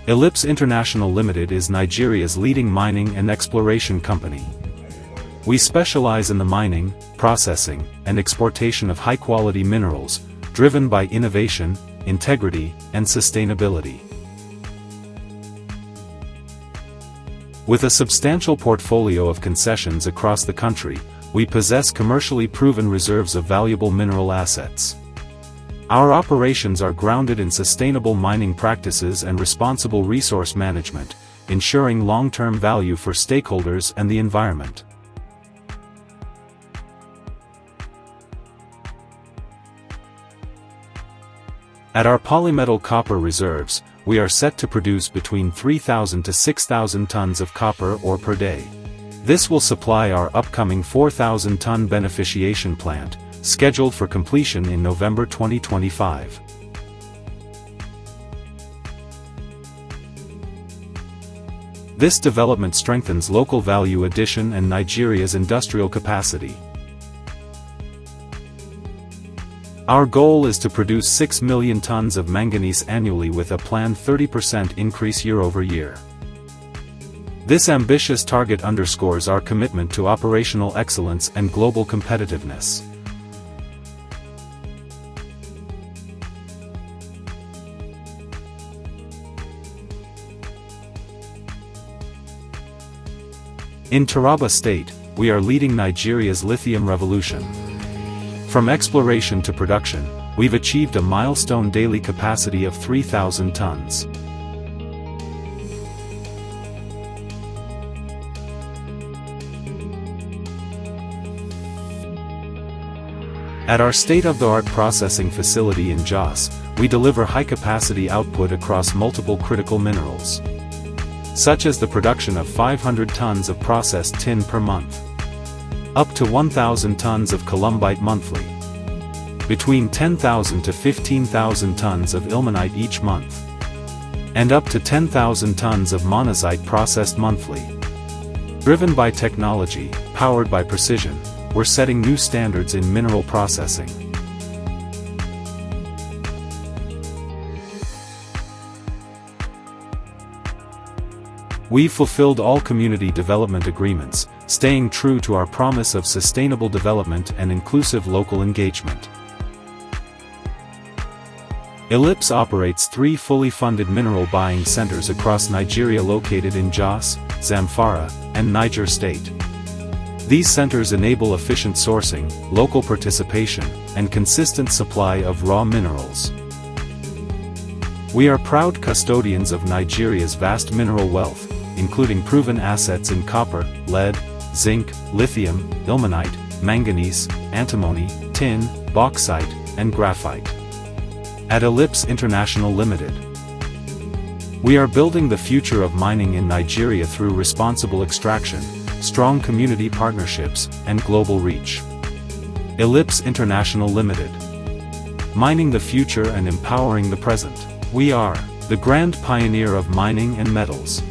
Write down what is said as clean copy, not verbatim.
Elipse International Ltd is Nigeria's leading mining and exploration company. We specialize in the mining, processing, and exportation of high-quality minerals, driven by innovation, integrity, and sustainability. With a substantial portfolio of concessions across the country, we possess commercially proven reserves of valuable mineral assets. Our operations are grounded in sustainable mining practices and responsible resource management, ensuring long-term value for stakeholders and the environment. At our polymetal copper reserves, we are set to produce between 3,000 to 6,000 tons of copper ore per day. This will supply our upcoming 4,000-ton beneficiation plant, scheduled for completion in November 2025. This development strengthens local value addition and Nigeria's industrial capacity. Our goal is to produce 6 million tons of manganese annually with a planned 30% increase year-over-year. This ambitious target underscores our commitment to operational excellence and global competitiveness. In Taraba State, we are leading Nigeria's lithium revolution. From exploration to production, we've achieved a milestone daily capacity of 3,000 tons. At our state-of-the-art processing facility in Jos, we deliver high-capacity output across multiple critical minerals, such as the production of 500 tons of processed tin per month, up to 1,000 tons of columbite monthly, between 10,000 to 15,000 tons of ilmenite each month, and up to 10,000 tons of monazite processed monthly. Driven by technology, powered by precision, we're setting new standards in mineral processing. We've fulfilled all community development agreements, staying true to our promise of sustainable development and inclusive local engagement. Elipse operates 3 fully funded mineral buying centers across Nigeria located in Jos, Zamfara, and Niger State. These centers enable efficient sourcing, local participation, and consistent supply of raw minerals. We are proud custodians of Nigeria's vast mineral wealth, including proven assets in copper, lead, zinc, lithium, ilmenite, manganese, antimony, tin, bauxite, and graphite. At Elipse International Ltd, we are building the future of mining in Nigeria through responsible extraction, strong community partnerships, and global reach. Elipse International Ltd. Mining the future and empowering the present. We are the grand pioneer of mining and metals.